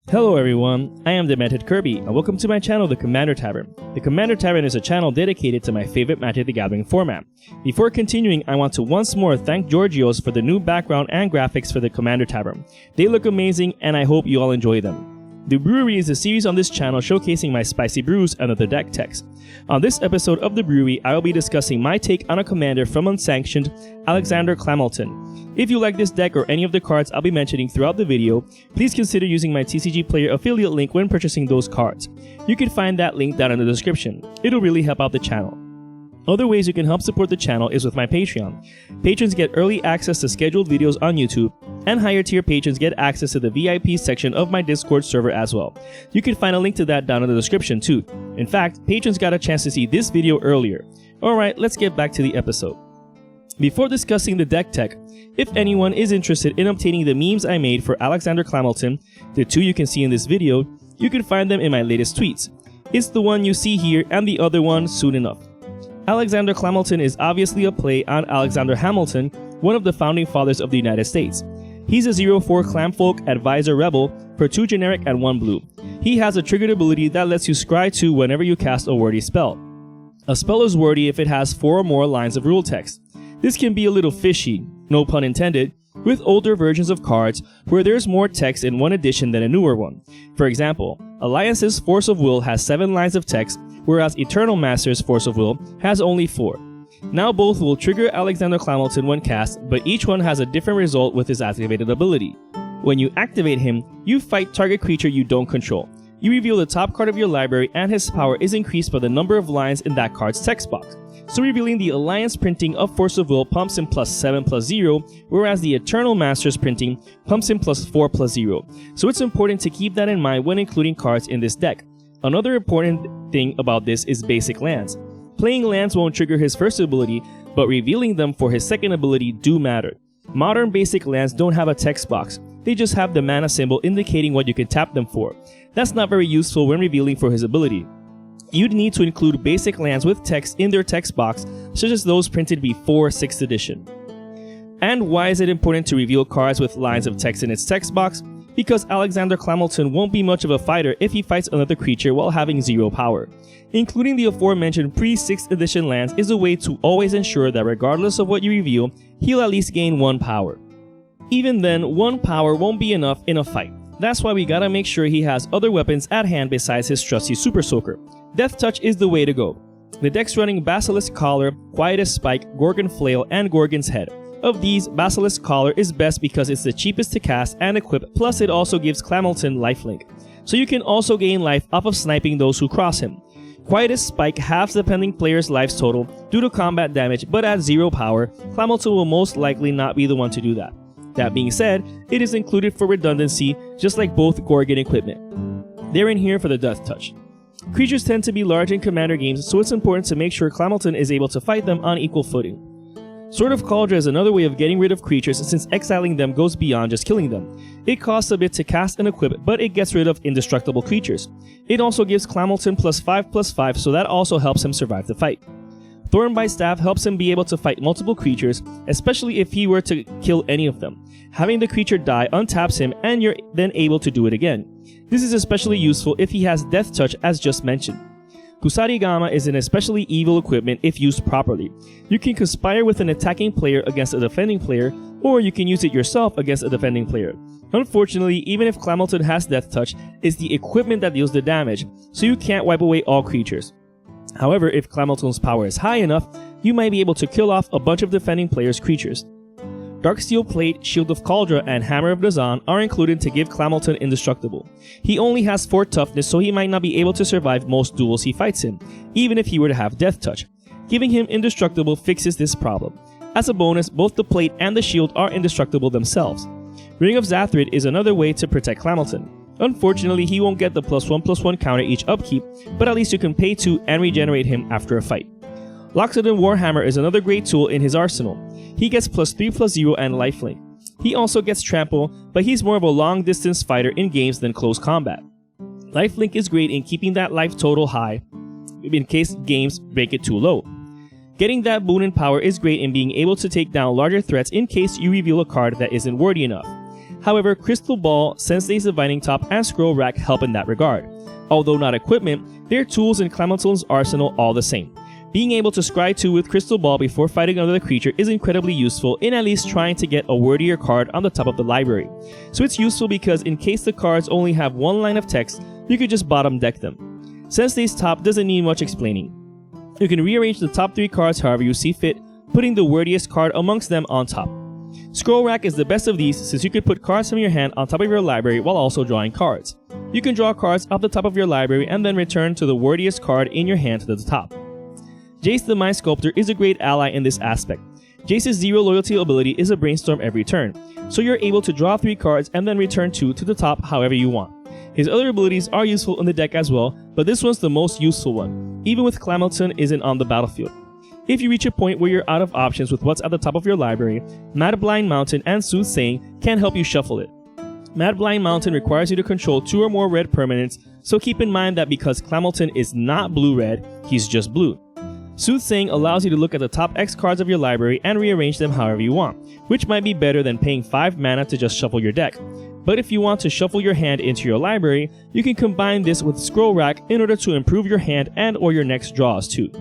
Hello everyone, I am Demented Kirby, and welcome to my channel, the Commander Tavern. The Commander Tavern is a channel dedicated to my favorite Magic the Gathering format. Before continuing, I want to once more thank Georgios for the new background and graphics for the Commander Tavern. They look amazing, and I hope you all enjoy them. The Brewery is a series on this channel showcasing my spicy brews and other deck techs. On this episode of The Brewery, I will be discussing my take on a commander from Unsanctioned, Alexander Clamilton. If you like this deck or any of the cards I'll be mentioning throughout the video, please consider using my TCG Player affiliate link when purchasing those cards. You can find that link down in the description. It'll really help out the channel. Other ways you can help support the channel is with my Patreon. Patrons get early access to scheduled videos on YouTube, and higher tier patrons get access to the VIP section of my Discord server as well. You can find a link to that down in the description too. In fact, patrons got a chance to see this video earlier. Alright, let's get back to the episode. Before discussing the deck tech, if anyone is interested in obtaining the memes I made for Alexander Clamilton, the two you can see in this video, you can find them in my latest tweets. It's the one you see here and the other one soon enough. Alexander Clamilton is obviously a play on Alexander Hamilton, one of the founding fathers of the United States. He's a 0/4 Clamfolk Advisor Rebel for 2 generic and 1 blue. He has a triggered ability that lets you scry 2 whenever you cast a wordy spell. A spell is wordy if it has 4 or more lines of rule text. This can be a little fishy, no pun intended, with older versions of cards where there's more text in one edition than a newer one. For example, Alliance's Force of Will has 7 lines of text, whereas Eternal Master's Force of Will has only 4. Now both will trigger Alexander Clamilton when cast, but each one has a different result with his activated ability. When you activate him, you fight target creature you don't control. You reveal the top card of your library, and his power is increased by the number of lines in that card's text box. So revealing the Alliance printing of Force of Will pumps him +7/+0, whereas the Eternal Master's printing pumps him +4/+0. So it's important to keep that in mind when including cards in this deck. Another important thing about this is basic lands. Playing lands won't trigger his first ability, but revealing them for his second ability do matter. Modern basic lands don't have a text box, they just have the mana symbol indicating what you can tap them for. That's not very useful when revealing for his ability. You'd need to include basic lands with text in their text box, such as those printed before 6th edition. And why is it important to reveal cards with lines of text in its text box? Because Alexander Clamilton won't be much of a fighter if he fights another creature while having 0 power. Including the aforementioned pre-6th edition lands is a way to always ensure that regardless of what you reveal, he'll at least gain 1 power. Even then, 1 power won't be enough in a fight. That's why we gotta make sure he has other weapons at hand besides his trusty Super Soaker. Death Touch is the way to go. The deck's running Basilisk Collar, Quietest Spike, Gorgon Flail, and Gorgon's Head. Of these, Basilisk Collar is best because it's the cheapest to cast and equip, plus it also gives Clamilton lifelink. So you can also gain life off of sniping those who cross him. Quietest Spike halves the pending player's lives total due to combat damage, but at 0 power, Clamilton will most likely not be the one to do that. That being said, it is included for redundancy, just like both Gorgon equipment. They're in here for the Death Touch. Creatures tend to be large in Commander games, so it's important to make sure Clamilton is able to fight them on equal footing. Sword of Cauldron is another way of getting rid of creatures since exiling them goes beyond just killing them. It costs a bit to cast and equip, but it gets rid of indestructible creatures. It also gives Clamilton +5/+5, so that also helps him survive the fight. Thornbite Staff helps him be able to fight multiple creatures, especially if he were to kill any of them. Having the creature die untaps him, and you're then able to do it again. This is especially useful if he has Death Touch as just mentioned. Kusarigama is an especially evil equipment if used properly. You can conspire with an attacking player against a defending player, or you can use it yourself against a defending player. Unfortunately, even if Clamilton has Death Touch, it's the equipment that deals the damage, so you can't wipe away all creatures. However, if Clamilton's power is high enough, you might be able to kill off a bunch of defending players' creatures. Darksteel Plate, Shield of Kaldra, and Hammer of Dazan are included to give Clamilton indestructible. He only has 4 toughness, so he might not be able to survive most duels he fights in, even if he were to have Death Touch. Giving him indestructible fixes this problem. As a bonus, both the plate and the shield are indestructible themselves. Ring of Zathrid is another way to protect Clamilton. Unfortunately, he won't get the +1/+1 counter each upkeep, but at least you can pay 2 and regenerate him after a fight. Loxodon Warhammer is another great tool in his arsenal. He gets +3/+0 and lifelink. He also gets Trample, but he's more of a long-distance fighter in games than close combat. Lifelink is great in keeping that life total high, in case games make it too low. Getting that boon in power is great in being able to take down larger threats in case you reveal a card that isn't wordy enough. However, Crystal Ball, Sensei's Divining Top, and Scroll Rack help in that regard. Although not equipment, they're tools in Clamilton's arsenal all the same. Being able to scry 2 with Crystal Ball before fighting another creature is incredibly useful in at least trying to get a wordier card on the top of the library. So it's useful because in case the cards only have one line of text, you could just bottom deck them. Sensei's Top doesn't need much explaining. You can rearrange the top 3 cards however you see fit, putting the wordiest card amongst them on top. Scroll Rack is the best of these since you could put cards from your hand on top of your library while also drawing cards. You can draw cards off the top of your library and then return to the wordiest card in your hand to the top. Jace the Mind Sculptor is a great ally in this aspect. Jace's zero loyalty ability is a brainstorm every turn, so you're able to draw 3 cards and then return 2 to the top however you want. His other abilities are useful in the deck as well, but this one's the most useful one, even with Clamilton isn't on the battlefield. If you reach a point where you're out of options with what's at the top of your library, Mad Blind Mountain and Soothsaying can help you shuffle it. Mad Blind Mountain requires you to control 2 or more red permanents, so keep in mind that because Clamilton is not blue-red, he's just blue. Soothsaying allows you to look at the top X cards of your library and rearrange them however you want, which might be better than paying 5 mana to just shuffle your deck. But if you want to shuffle your hand into your library, you can combine this with Scroll Rack in order to improve your hand and or your next draws too.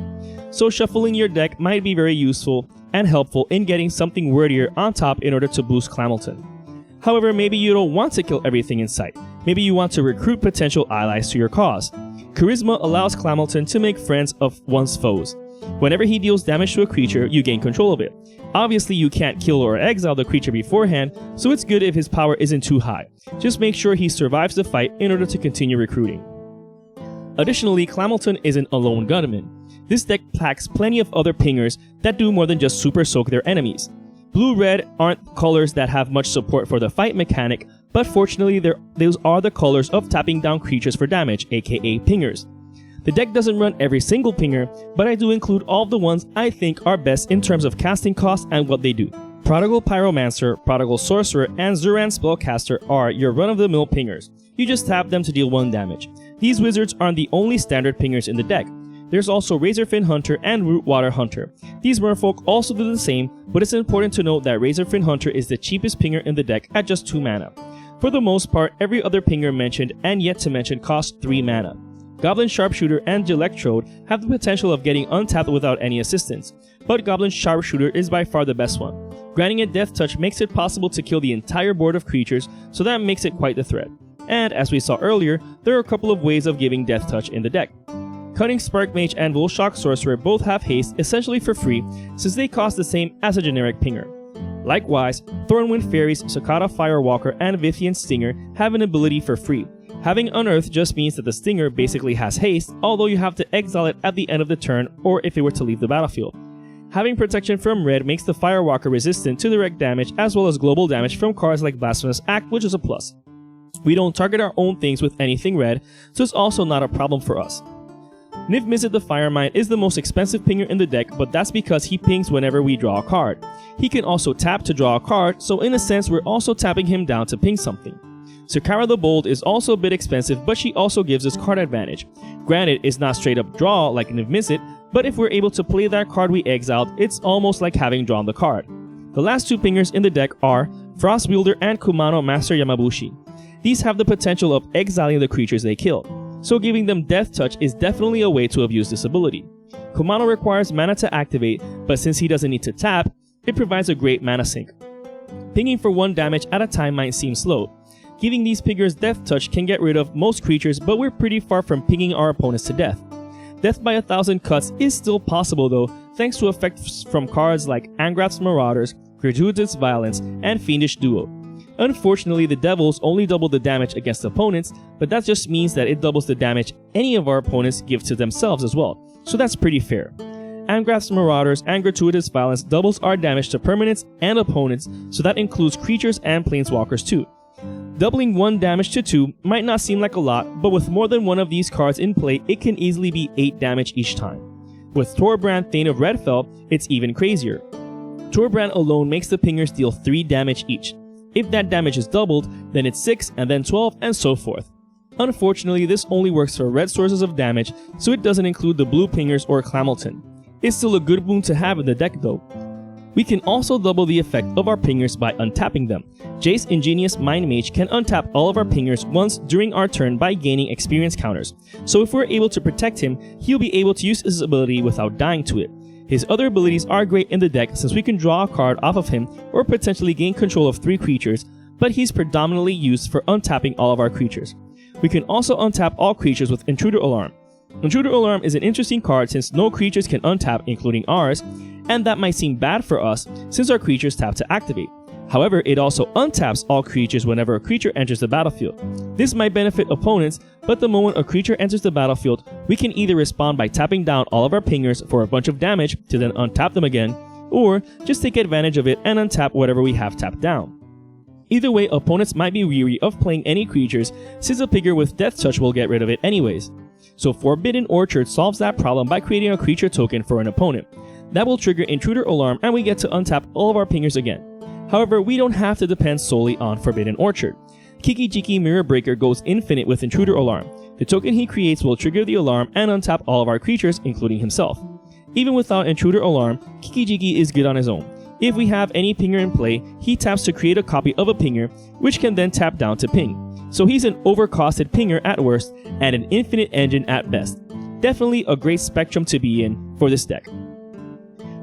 So shuffling your deck might be very useful and helpful in getting something wordier on top in order to boost Clamilton. However, maybe you don't want to kill everything in sight. Maybe you want to recruit potential allies to your cause. Charisma allows Clamilton to make friends of one's foes. Whenever he deals damage to a creature, you gain control of it. Obviously, you can't kill or exile the creature beforehand, so it's good if his power isn't too high. Just make sure he survives the fight in order to continue recruiting. Additionally, Clamilton isn't a lone gunman. This deck packs plenty of other pingers that do more than just super soak their enemies. Blue-red aren't colors that have much support for the fight mechanic, but fortunately those are the colors of tapping down creatures for damage, aka pingers. The deck doesn't run every single pinger, but I do include all of the ones I think are best in terms of casting cost and what they do. Prodigal Pyromancer, Prodigal Sorcerer, and Zuran Spellcaster are your run-of-the-mill pingers. You just tap them to deal 1 damage. These wizards aren't the only standard pingers in the deck. There's also Razorfin Hunter and Rootwater Hunter. These merfolk also do the same, but it's important to note that Razorfin Hunter is the cheapest pinger in the deck at just 2 mana. For the most part, every other pinger mentioned and yet to mention costs 3 mana. Goblin Sharpshooter and Electrode have the potential of getting untapped without any assistance, but Goblin Sharpshooter is by far the best one. Granting it Death Touch makes it possible to kill the entire board of creatures, so that makes it quite the threat. And as we saw earlier, there are a couple of ways of giving Death Touch in the deck. Cunning Spark Mage and Volshock Sorcerer both have haste essentially for free since they cost the same as a generic pinger. Likewise, Thornwind Fairies, Sakata Firewalker, and Vithian Stinger have an ability for free. Having Unearth just means that the Stinger basically has haste, although you have to exile it at the end of the turn or if it were to leave the battlefield. Having protection from red makes the Firewalker resistant to direct damage as well as global damage from cards like Blasphemous Act, which is a plus. We don't target our own things with anything red, so it's also not a problem for us. Niv-Mizzet the Firemind is the most expensive pinger in the deck, but that's because he pings whenever we draw a card. He can also tap to draw a card, so in a sense we're also tapping him down to ping something. Sakara the Bold is also a bit expensive, but she also gives us card advantage. Granted, it's not straight up draw like Niv-Mizzet, but if we're able to play that card we exiled, it's almost like having drawn the card. The last 2 pingers in the deck are Frost Wielder and Kumano Master Yamabushi. These have the potential of exiling the creatures they kill, so giving them Death Touch is definitely a way to abuse this ability. Kumano requires mana to activate, but since he doesn't need to tap, it provides a great mana sink. Pinging for 1 damage at a time might seem slow. Giving these pingers Death Touch can get rid of most creatures, but we're pretty far from pinging our opponents to death. Death by 1,000 cuts is still possible though, thanks to effects from cards like Angrath's Marauders, Gratuitous Violence, and Fiendish Duo. Unfortunately, the Devils only double the damage against opponents, but that just means that it doubles the damage any of our opponents give to themselves as well, so that's pretty fair. Angrath's Marauders and Gratuitous Violence doubles our damage to permanents and opponents, so that includes creatures and planeswalkers too. Doubling 1 damage to 2 might not seem like a lot, but with more than one of these cards in play, it can easily be 8 damage each time. With Torbrand Thane of Redfell, it's even crazier. Torbrand alone makes the pingers deal 3 damage each. If that damage is doubled, then it's 6 and then 12 and so forth. Unfortunately, this only works for red sources of damage, so it doesn't include the blue pingers or Clamilton. It's still a good boon to have in the deck though. We can also double the effect of our pingers by untapping them. Jay's ingenious Mind Mage can untap all of our pingers once during our turn by gaining experience counters, so if we're able to protect him, he'll be able to use his ability without dying to it. His other abilities are great in the deck since we can draw a card off of him or potentially gain control of 3 creatures, but he's predominantly used for untapping all of our creatures. We can also untap all creatures with Intruder Alarm. Intruder Alarm is an interesting card since no creatures can untap, including ours, and that might seem bad for us since our creatures tap to activate. However, it also untaps all creatures whenever a creature enters the battlefield. This might benefit opponents, but the moment a creature enters the battlefield, we can either respond by tapping down all of our pingers for a bunch of damage to then untap them again, or just take advantage of it and untap whatever we have tapped down. Either way, opponents might be weary of playing any creatures since a pinger with Death Touch will get rid of it anyways. So Forbidden Orchard solves that problem by creating a creature token for an opponent. That will trigger Intruder Alarm and we get to untap all of our pingers again. However, we don't have to depend solely on Forbidden Orchard. Kiki Jiki Mirror Breaker goes infinite with Intruder Alarm. The token he creates will trigger the alarm and untap all of our creatures, including himself. Even without Intruder Alarm, Kiki Jiki is good on his own. If we have any pinger in play, he taps to create a copy of a pinger, which can then tap down to ping. So he's an overcosted pinger at worst and an infinite engine at best. Definitely a great spectrum to be in for this deck.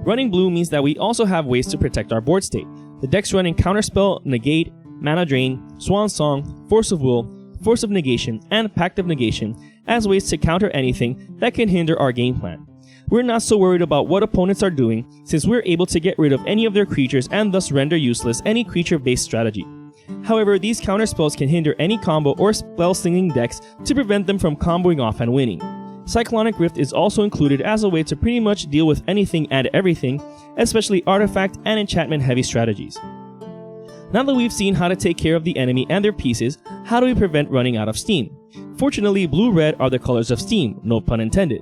Running blue means that we also have ways to protect our board state. The deck's running Counterspell, Negate, Mana Drain, Swan Song, Force of Will, Force of Negation, and Pact of Negation as ways to counter anything that can hinder our game plan. We're not so worried about what opponents are doing since we're able to get rid of any of their creatures and thus render useless any creature-based strategy. However, these counterspells can hinder any combo or spell-slinging decks to prevent them from comboing off and winning. Cyclonic Rift is also included as a way to pretty much deal with anything and everything, especially artifact and enchantment heavy strategies. Now that we've seen how to take care of the enemy and their pieces, how do we prevent running out of steam? Fortunately, blue-red are the colors of steam, no pun intended.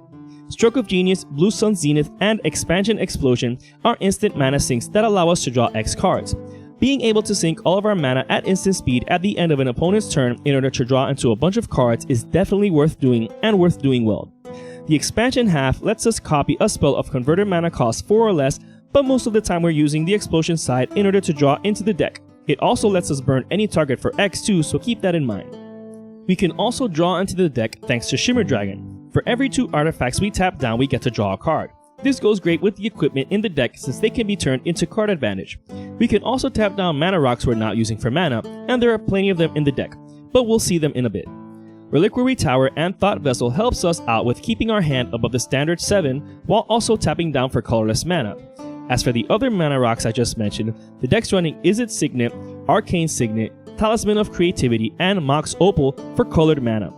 Stroke of Genius, Blue Sun Zenith, and Expansion Explosion are instant mana sinks that allow us to draw X cards. Being able to sink all of our mana at instant speed at the end of an opponent's turn in order to draw into a bunch of cards is definitely worth doing and worth doing well. The expansion half lets us copy a spell of converted mana cost 4 or less, but most of the time we're using the explosion side in order to draw into the deck. It also lets us burn any target for X too, so keep that in mind. We can also draw into the deck thanks to Shimmer Dragon. For every 2 artifacts we tap down, we get to draw a card. This goes great with the equipment in the deck since they can be turned into card advantage. We can also tap down mana rocks we're not using for mana, and there are plenty of them in the deck, but we'll see them in a bit. Reliquary Tower and Thought Vessel helps us out with keeping our hand above the standard 7 while also tapping down for colorless mana. As for the other mana rocks I just mentioned, the deck's running Izzet Signet, Arcane Signet, Talisman of Creativity, and Mox Opal for colored mana.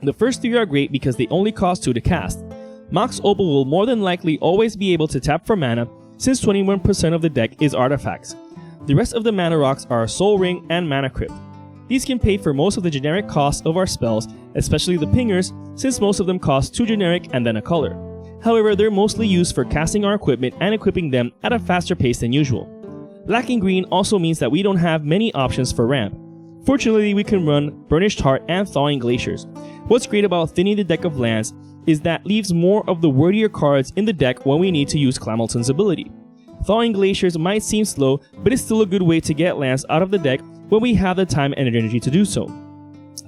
The first 3 are great because they only cost 2 to cast. Mox Opal will more than likely always be able to tap for mana since 21% of the deck is artifacts. The rest of the mana rocks are Soul Ring and Mana Crypt. These can pay for most of the generic costs of our spells, especially the pingers, since most of them cost 2 generic and then a color. However, they're mostly used for casting our equipment and equipping them at a faster pace than usual. Lacking green also means that we don't have many options for ramp. Fortunately, we can run Burnished Heart and Thawing Glaciers. What's great about thinning the deck of lands is that leaves more of the wordier cards in the deck when we need to use Clamilton's ability. Thawing Glaciers might seem slow, but it's still a good way to get lands out of the deck when we have the time and energy to do so.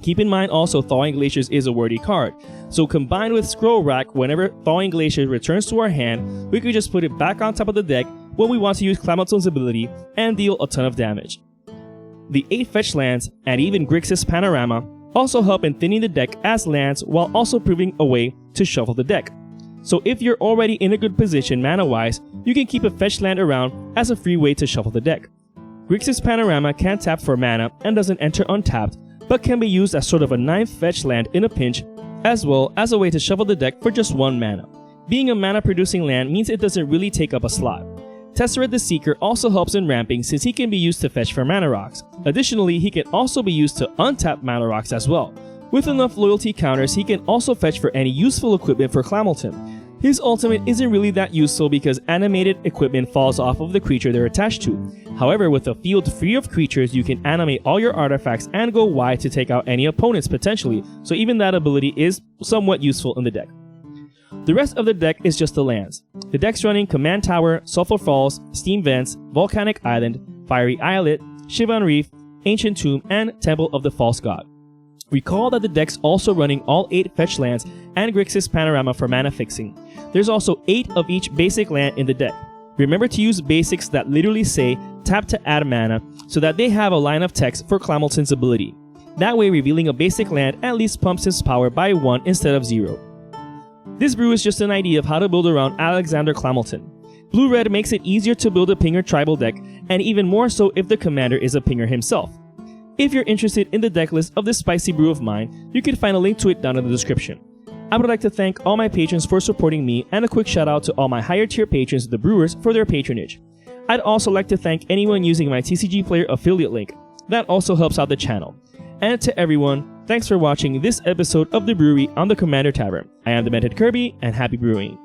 Keep in mind also Thawing Glaciers is a wordy card, so combined with Scroll Rack, whenever Thawing Glaciers returns to our hand, we could just put it back on top of the deck when we want to use Clamilton's ability and deal a ton of damage. The 8 fetch lands, and even Grixis Panorama, also help in thinning the deck as lands while also proving a way to shuffle the deck. So if you're already in a good position mana-wise, you can keep a fetch land around as a free way to shuffle the deck. Grixis Panorama can't tap for mana and doesn't enter untapped, but can be used as sort of a 9th fetch land in a pinch, as well as a way to shuffle the deck for just 1 mana. Being a mana-producing land means it doesn't really take up a slot. Tesseret the Seeker also helps in ramping since he can be used to fetch for mana rocks. Additionally, he can also be used to untap mana rocks as well. With enough loyalty counters, he can also fetch for any useful equipment for Clamilton. His ultimate isn't really that useful because animated equipment falls off of the creature they're attached to. However, with a field free of creatures, you can animate all your artifacts and go wide to take out any opponents potentially, so even that ability is somewhat useful in the deck. The rest of the deck is just the lands. The deck's running Command Tower, Sulphur Falls, Steam Vents, Volcanic Island, Fiery Islet, Shivan Reef, Ancient Tomb, and Temple of the False God. Recall that the deck's also running all 8 fetch lands and Grixis Panorama for mana fixing. There's also 8 of each basic land in the deck. Remember to use basics that literally say tap to add mana so that they have a line of text for Clamilton's ability. That way revealing a basic land at least pumps his power by 1 instead of 0. This brew is just an idea of how to build around Alexander Clamilton. Blue-red makes it easier to build a pinger tribal deck, and even more so if the commander is a pinger himself. If you're interested in the deck list of this spicy brew of mine, you can find a link to it down in the description. I would like to thank all my patrons for supporting me, and a quick shout out to all my higher tier patrons, the brewers, for their patronage. I'd also like to thank anyone using my TCG Player affiliate link. That also helps out the channel. And to everyone, thanks for watching this episode of The Brewery on the Commander Tavern. I am Demented Kirby, and happy brewing.